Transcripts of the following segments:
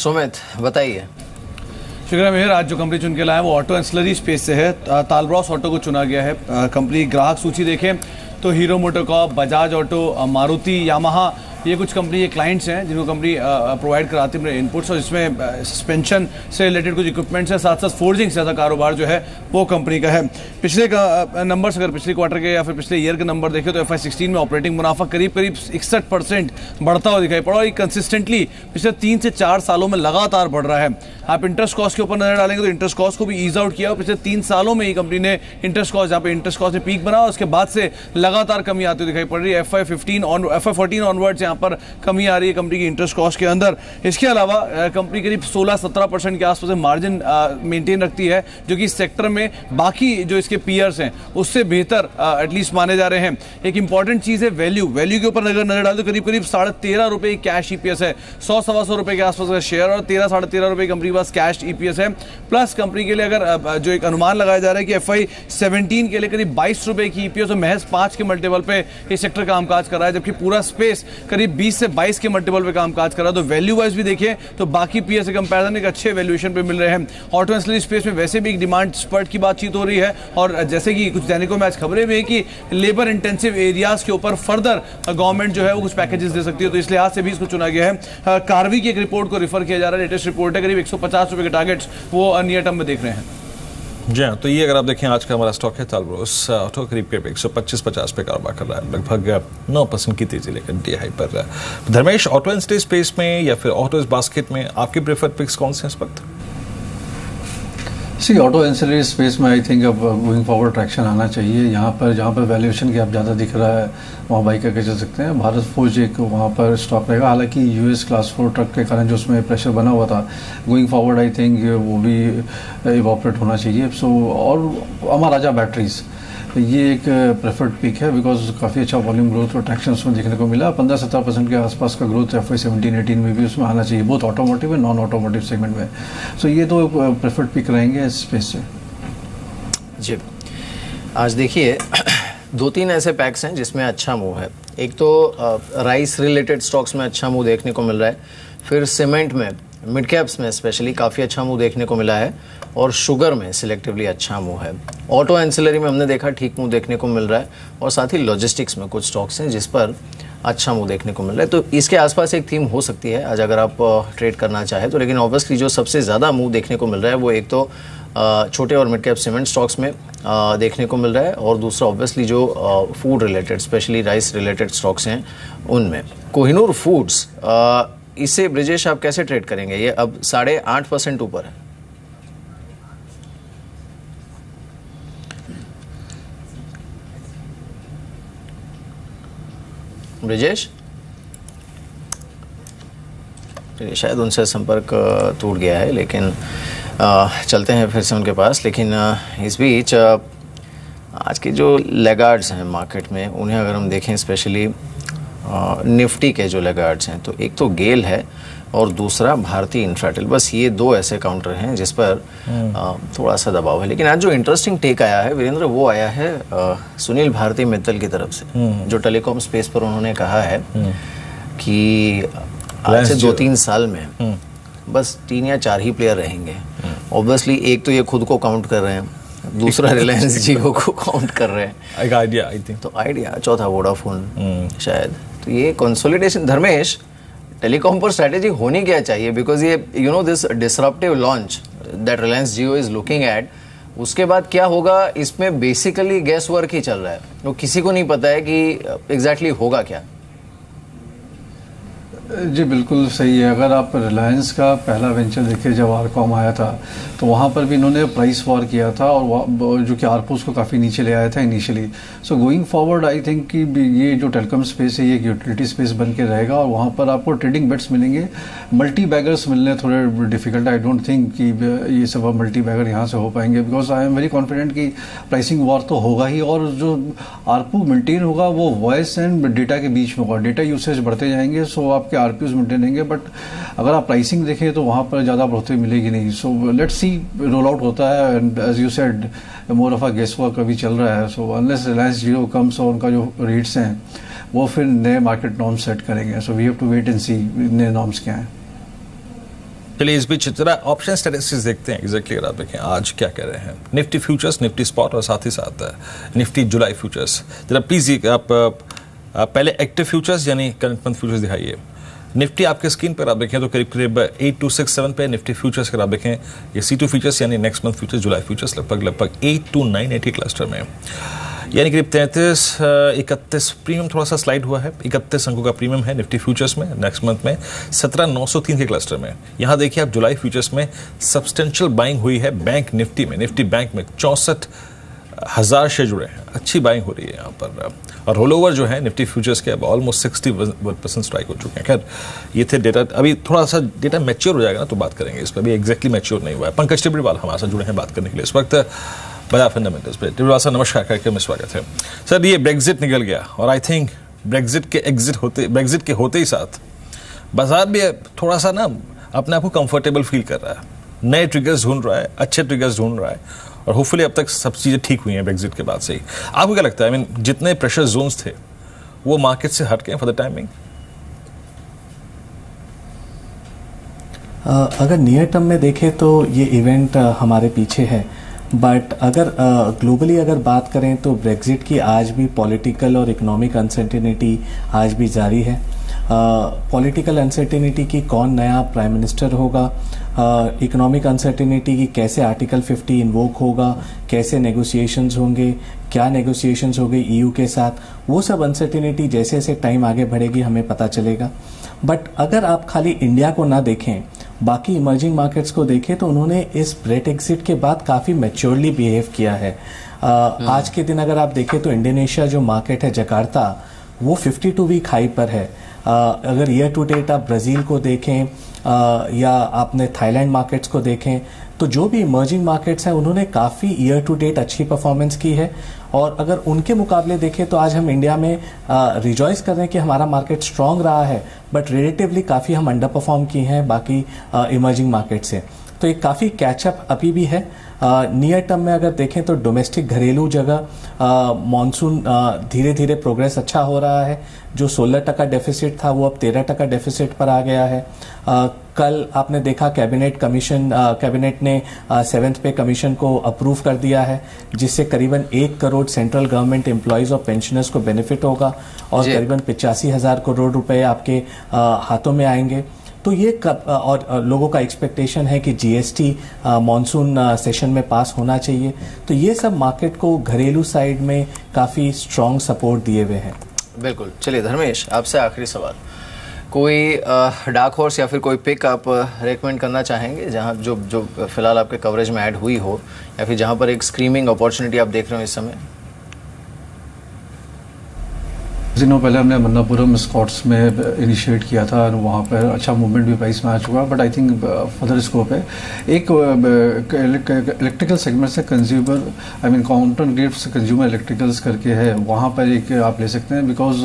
सुमित बताइए। शुक्रिया मेहर। आज जो कंपनी चुन के लाया है वो ऑटो एंसिलरी स्पेस से है। तालब्रॉस ऑटो को चुना गया है। कंपनी ग्राहक सूची देखें तो hero MotoCorp, Bajaj auto, Maruti, Yamaha, ये कुछ कंपनी के क्लाइंट्स हैं जिनको कंपनी प्रोवाइड कराती है अपने इनपुट्स, और इसमें सस्पेंशन से रिलेटेड कुछ इक्विपमेंट्स हैं, साथ साथ फोर्जिंग से ज़्यादा कारोबार जो है वो कंपनी का है। पिछले का नंबर्स अगर पिछले क्वार्टर के या फिर पिछले ईयर के नंबर देखें तो FY16 में ऑपरेटिंग मुनाफा करीब 61% बढ़ता हुआ दिखाई पड़ा, और ये कंसिस्टेंटली पिछले 3 से 4 सालों में लगातार बढ़ रहा है। आप इंटरेस्ट कॉस्ट के ऊपर नजर डालेंगे तो इंटरेस्ट कॉस्ट को भी ईज आउट किया, और पिछले 3 सालों में ही कंपनी ने इंटरेस्ट कॉस्ट, जहाँ पे इंटरेस्ट कॉस्ट ने पीक बना, उसके बाद से लगातार कमी आती हुई दिखाई पड़ रही है। FY14 ऑनवर्ड्स यहाँ पर कमी आ रही है कंपनी की इंटरेस्ट कॉस्ट के अंदर। इसके अलावा कंपनी करीब 16-17% के आसपास मार्जिन मेंटेन रखती है, जो कि इस सेक्टर में बाकी जो इसके पीयर्स हैं उससे बेहतर एटलीस्ट माने जा रहे हैं। एक इंपॉर्टेंट चीज है वैल्यू के ऊपर अगर नजर डाल तो करीब 13.5 रुपए कैश EPS है, 100-125 रुपए के आसपास का शेयर, और 13-13.5 रुपए कंपनी के पास कैश EPS है। प्लस कंपनी के लिए अगर जो एक अनुमान लगाया जा रहा है कि FY17 के लिए करीब 22 रुपए की EPS और महज 5 के मल्टीपल पे इस सेक्टर कामकाज कर रहा है, जबकि पूरा स्पेस करीब 20 से 22 के मल्टीपल पे कामकाज कर रहा है। तो वैल्यू वाइज भी देखिए तो बाकी पीयर से कंपैरिजन एक अच्छे वैल्यूएशन पे मिल रहे हैं। ऑटो एंसिलरी स्पेस में वैसे भी एक डिमांड स्पर्ट की बातचीत हो रही है, और जैसे कि कुछ दैनिकों में आज खबरें भी है कि लेबर इंटेंसिव एरियाज के ऊपर फर्दर गवर्नमेंट जो है वो कुछ पैकेजेस दे सकती है, तो इसलिए आज से भी इसको चुना गया है। कार्वी की एक रिपोर्ट को रेफर किया जा रहा है, लेटेस्ट रिपोर्ट है, करीब 150 रुपए के टारगेट्स वो नियर टर्म में देख रहे हैं। जी हाँ, तो ये अगर आप देखें आज का हमारा स्टॉक है तालब्रॉस ऑटो करीब 125-50 पे कारोबार कर रहा है, लगभग 9% की तेजी लेकर DI पर। धर्मेश, ऑटो एंसिलरी स्पेस में या फिर ऑटो बास्केट में आपके प्रेफर्ड पिक्स कौन से हैं इस वक्त? ऑटो एंसिलरी स्पेस में आई थिंक अब गोइंग फॉरवर्ड ट्रैक्शन आना चाहिए। यहाँ पर जहाँ पर वैल्यूएशन गैप ज़्यादा दिख रहा है वहाँ बाई करके चल सकते हैं। भारत फोर्ज एक वहाँ पर स्टॉक रहेगा, हालांकि US क्लास 4 ट्रक के कारण जो उसमें प्रेशर बना हुआ था, गोइंग फॉरवर्ड आई थिंक वो भी इवॉपरेट होना चाहिए। और अमर राजा बैटरीज ये एक प्रेफर्ड पिक है, बिकॉज काफ़ी अच्छा वॉल्यूम ग्रोथ और ट्रैक्शन उसमें देखने को मिला। 15-17% के आसपास का ग्रोथ FY17-18 में भी उसमें आना चाहिए, बहुत ऑटोमोटिव और नॉन ऑटोमोटिव सेगमेंट में। सो ये तो प्रेफर्ड पिक रहेंगे इस स्पेस से। जी, आज देखिए 2-3 ऐसे पैक्स हैं जिसमें अच्छा मूव है। एक तो राइस रिलेटेड स्टॉक्स में अच्छा मूव देखने को मिल रहा है, फिर सीमेंट में, मिड कैप्स में स्पेशली काफ़ी अच्छा मूव देखने को मिला है, और शुगर में सिलेक्टिवली अच्छा मूव है। ऑटो एंसिलरी में हमने देखा ठीक मूव देखने को मिल रहा है, और साथ ही लॉजिस्टिक्स में कुछ स्टॉक्स हैं जिस पर अच्छा मूव देखने को मिल रहा है। तो इसके आसपास एक थीम हो सकती है आज अगर आप ट्रेड करना चाहें तो। लेकिन ऑब्वियसली जो सबसे ज़्यादा मूव देखने को मिल रहा है वो एक तो छोटे और मिड कैप सीमेंट स्टॉक्स में देखने को मिल रहा है, और दूसरा ऑब्वियसली जो food related specially rice related stocks हैं उनमें। कोहिनूर फूड्स, इसे ब्रिजेश आप कैसे ट्रेड करेंगे? ये अब 8.5% ऊपर है। ब्रिजेश, शायद उनसे संपर्क टूट गया है, लेकिन चलते हैं फिर से उनके पास। लेकिन इस बीच आज के जो लेगार्ड्स हैं मार्केट में, उन्हें अगर हम देखें स्पेशली निफ्टी के जो लेगार्ड्स हैं, तो एक तो गेल है और दूसरा भारतीय इंफ्राटेल। बस ये 2 ऐसे काउंटर हैं जिस पर थोड़ा सा दबाव है। लेकिन आज जो इंटरेस्टिंग टेक आया है वीरेंद्र, वो आया है सुनील भारती मित्तल की तरफ से, जो टेलीकॉम स्पेस पर उन्होंने कहा है कि आज से 2-3 साल में बस 3 या 4 ही प्लेयर रहेंगे। ऑब्वियसली एक तो ये खुद को काउंट कर रहे हैं, दूसरा रिलायंस जियो को काउंट कर रहे हैं, एक आइडिया आई थिंक, तो आइडिया, चौथा वोडाफोन शायद। तो ये कंसोलिडेशन, धर्मेश, टेलीकॉम पर स्ट्रैटेजी होनी क्या चाहिए? बिकॉज ये this disruptive launch that Reliance Jio is looking at, उसके बाद क्या होगा इसमें बेसिकली गैस वर्क ही चल रहा है, तो किसी को नहीं पता है कि एग्जैक्टली होगा क्या। जी बिल्कुल सही है। अगर आप रिलायंस का पहला वेंचर देखिए, जब आरकॉम आया था तो वहाँ पर भी इन्होंने प्राइस वॉर किया था, और जो कि आरपूस को काफ़ी नीचे ले आया था initially. So going forward I think कि ये जो टेलीकॉम स्पेस है ये एक यूटिलिटी स्पेस बन के रहेगा, और वहाँ पर आपको ट्रेडिंग बेट्स मिलेंगे। मल्टी बैगर्स मिलने थोड़े डिफिकल्ट, आई डोंट थिंक कि ये सब मल्टी बैगर यहाँ से हो पाएंगे, because I am very confident कि प्राइसिंग वॉर तो होगा ही, और जो आरपू मेंटेन होगा वो वॉइस एंड डेटा के बीच में होगा। डेटा यूसेज बढ़ते जाएंगे, सो आपके आरपीयूज मेंटेन रहेंगे, बट अगर आप प्राइसिंग देखें तो वहाँ पर ज़्यादा बढ़ोतरी मिलेगी नहीं। So let's see roll out होता है, and as you said more of a guess work अभी चल रहा है। So unless Reliance Jio comes और उनका जो रेट्स हैं वो फिर नए मार्केट नॉर्म्स सेट करेंगे। So we have to wait and see नए नॉर्म्स क्या हैं। चलिए इस बीच जरा ऑप्शन स्टैटिस्टिक्स देखते हैं एग्जैक्टली। अगर आप देखें आज क्या कह रहे हैं निफ्टी फ्यूचर्स, निफ्टी स्पॉट और साथ ही साथ निफ्टी जुलाई फ्यूचर्स। जरा प्लीज आप पहले एक्टिव फ्यूचर्स यानी करंट मंथ फ्यूचर्स दिखाइए। निफ्टी आपके स्क्रीन पर आप देखें तो करीब करीब 8267 पे। निफ्टी फ्यूचर्स अगर आप देखें ये C2 फ्यूचर्स यानी नेक्स्ट मंथ फ्यूचर्स जुलाई फ्यूचर्स लगभग 8298 क्लस्टर में, यानी करीब 31 प्रीमियम थोड़ा सा स्लाइड हुआ है। 31 अंकों का प्रीमियम है निफ्टी फ्यूचर्स में नेक्स्ट मंथ में 17903 के क्लस्टर में। यहाँ देखिए आप जुलाई फ्यूचर्स में सब्सटेंशियल बाइंग हुई है बैंक निफ्टी में, निफ्टी बैंक में 64,000 शेयर जुड़े हैं, अच्छी बाइंग हो रही है यहाँ पर। और रोल ओवर जो है निफ्टी फ्यूचर्स के अब ऑलमोस्ट 61% स्ट्राइक हो चुके हैं। खैर ये थे डेटा, अभी थोड़ा सा डेटा मैच्योर हो जाएगा ना तो बात करेंगे इस पर, अभी एग्जैक्टली मैच्योर नहीं हुआ है। पंकज टिब्रीवाल हमारे साथ जुड़े हैं बात करने के लिए इस वक्त बजाज फंडामेंटल्स पे। टिब्रीवाल सर नमस्कार, कार्यक्रम में स्वागत है। सर ये ब्रेग्जिट निकल गया और आई थिंक ब्रेग्जिट के होते ही साथ बाजार भी थोड़ा सा ना अपने आप को कंफर्टेबल फील कर रहा है, नए ट्रिगर्स ढूंढ रहा है, अच्छे ट्रिगर्स ढूंढ रहा है और होपफुली अब तक सब चीज़ें ठीक हुई हैं ब्रेग्जिट के बाद से ही। आपको क्या लगता है, आई मीन जितने प्रेशर जोन्स थे वो मार्केट से हट गए फॉर द टाइमिंग? अगर नियर टर्म में देखें तो ये इवेंट हमारे पीछे है, बट अगर ग्लोबली अगर बात करें तो ब्रेग्जिट की आज भी पॉलिटिकल और इकोनॉमिक अनसर्टेनिटी आज भी जारी है। पॉलिटिकल अनसर्टेनिटी की कौन नया प्राइम मिनिस्टर होगा, इकोनॉमिक अनसर्टेनिटी की कैसे आर्टिकल 50 इन्वोक होगा, कैसे नेगोशिएशंस होंगे, क्या नेगोशिएशंस होंगे ईयू के साथ, वो सब अनसर्टेनिटी जैसे जैसे टाइम आगे बढ़ेगी हमें पता चलेगा। बट अगर आप खाली इंडिया को ना देखें, बाकी इमर्जिंग मार्केट्स को देखें तो उन्होंने इस ब्रेट एग्जिट के बाद काफ़ी मैच्योरली बिहेव किया है। आज के दिन अगर आप देखें तो इंडोनेशिया जो मार्केट है जकार्ता, वो 52 वीक हाई पर है। अगर ईयर टू डेट आप ब्राज़ील को देखें या आपने थाईलैंड मार्केट्स को देखें तो जो भी इमर्जिंग मार्केट्स हैं उन्होंने काफ़ी ईयर टू डेट अच्छी परफॉर्मेंस की है। और अगर उनके मुकाबले देखें तो आज हम इंडिया में रिजॉइस कर रहे हैं कि हमारा मार्केट स्ट्रांग रहा है, बट रिलेटिवली काफ़ी हम अंडर परफॉर्म किए हैं बाकी इमर्जिंग मार्केट से। तो एक काफ़ी कैचअप अभी भी है। नियर टर्म में अगर देखें तो डोमेस्टिक घरेलू जगह मॉनसून धीरे धीरे प्रोग्रेस अच्छा हो रहा है। जो 16% डेफिसिट था वो अब 13% डेफिसिट पर आ गया है। कल आपने देखा कैबिनेट ने 7th पे कमीशन को अप्रूव कर दिया है, जिससे करीबन 1 करोड़ सेंट्रल गवर्नमेंट एम्प्लॉयज़ और पेंशनर्स को बेनिफिट होगा और करीबन 85,000 करोड़ रुपए आपके हाथों में आएंगे। तो ये और लोगों का एक्सपेक्टेशन है कि जीएसटी मॉनसून सेशन में पास होना चाहिए। तो ये सब मार्केट को घरेलू साइड में काफ़ी स्ट्रॉन्ग सपोर्ट दिए हुए हैं। बिल्कुल। चलिए धर्मेश, आपसे आखिरी सवाल, कोई डार्क हॉर्स या फिर कोई पिक आप रेकमेंड करना चाहेंगे जहां जो फिलहाल आपके कवरेज में ऐड हुई हो, या फिर जहां पर एक स्क्रीमिंग अपॉर्चुनिटी आप देख रहे हो इस समय? दिनों पहले हमने मन्नापुरम स्कॉट्स में इनिशिएट किया था और वहाँ पर अच्छा मूवमेंट भी प्राइस में आ चुका, but I think further scope है। एक इलेक्ट्रिकल सेगमेंट से consumer I mean counter gifts consumer electricals करके है, वहाँ पर एक आप ले सकते हैं, बिकॉज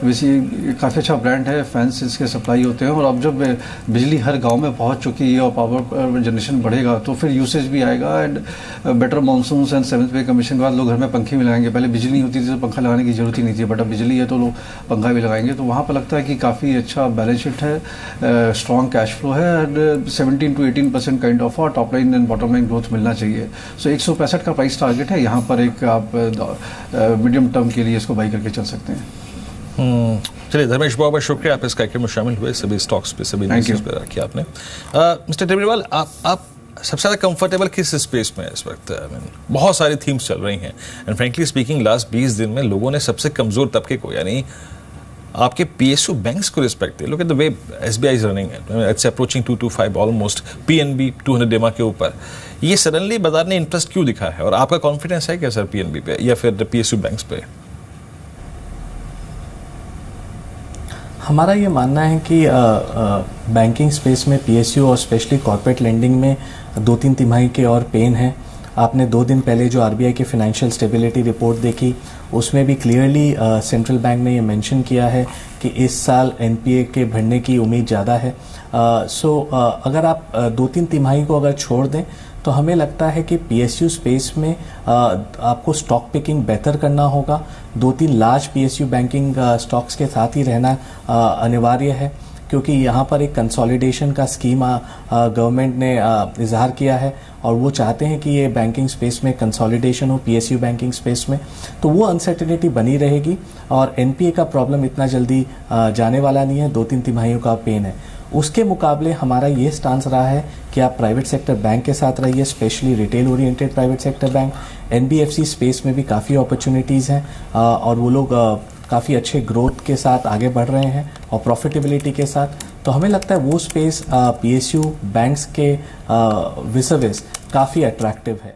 वैसे काफ़ी अच्छा ब्रांड है, फैंस इसके सप्लाई होते हैं। और अब जब बिजली हर गाँव में पहुँच चुकी है और पावर जनरेशन बढ़ेगा तो फिर यूसेज भी आएगा and better monsoon and 7th पे कमीशन के बाद लोग घर में पंखे भी लगाएंगे। पहले बिजली नहीं होती थी तो पंखा लगाने की जरूरत ही नहीं थी, बट अब बिजली है तो लोग पंखा भी लगाएंगे। तो वहाँ पर लगता है कि काफ़ी अच्छा बैलेंस शीट है, स्ट्रॉन्ग कैश फ्लो है and 17 to 18% kind of top line and bottom line growth मिलना चाहिए। सो 165 का प्राइस टारगेट है, यहाँ पर एक आप मीडियम टर्म के लिए इसको बाई करके चल सकते हैं। चलिए धर्मेश, बहुत बहुत शुक्रिया आप इस कार्यक्रम में शामिल हुए, सभी स्टॉक्स पे सभी न्यूज़ पे रखी आपने। मिस्टर टिब्रीवाल, आप सबसे ज़्यादा कंफर्टेबल किस स्पेस में है इस वक्त? बहुत सारी थीम्स चल रही हैं एंड फ्रेंकली स्पीकिंग लास्ट 20 दिन में लोगों ने सबसे कमज़ोर तबके को यानी आपके PSU बैंक्स को रिस्पेक्ट दिया। Look at the way SBI is running, it's approaching 225 almost, PNB 200 डेमा के ऊपर। ये सडनली बाजार ने इंटरेस्ट क्यों दिखा है और आपका कॉन्फिडेंस है क्या सर PNB पे या फिर PSU बैंक्स पे? हमारा ये मानना है कि बैंकिंग स्पेस में PSU और स्पेशली कॉर्पोरेट लेंडिंग में 2-3 तिमाही के और पेन है। आपने 2 दिन पहले जो RBI की फाइनेंशियल स्टेबिलिटी रिपोर्ट देखी, उसमें भी क्लियरली सेंट्रल बैंक ने ये मेंशन किया है कि इस साल NPA के बढ़ने की उम्मीद ज़्यादा है। अगर आप 2-3 तिमाही को अगर छोड़ दें तो हमें लगता है कि PSU स्पेस में आपको स्टॉक पिकिंग बेहतर करना होगा। 2-3 लार्ज PSU बैंकिंग स्टॉक्स के साथ ही रहना अनिवार्य है। क्योंकि यहाँ पर एक कंसोलिडेशन का स्कीम गवर्नमेंट ने इजहार किया है और वो चाहते हैं कि ये बैंकिंग स्पेस में कंसोलिडेशन हो, PSU बैंकिंग स्पेस में, तो वो अनसर्टेनिटी बनी रहेगी और NPA का प्रॉब्लम इतना जल्दी जाने वाला नहीं है, 2-3 तिमाहियों का पेन है। उसके मुकाबले हमारा ये स्टांस रहा है कि आप प्राइवेट सेक्टर बैंक के साथ रहिए, specially retail oriented private sector bank. NBFC space में भी काफ़ी अपॉर्चुनिटीज़ हैं और वो लोग काफ़ी अच्छे ग्रोथ के साथ आगे बढ़ रहे हैं और प्रॉफिटेबिलिटी के साथ। तो हमें लगता है वो स्पेस PSU बैंक्स के विस काफ़ी अट्रैक्टिव है।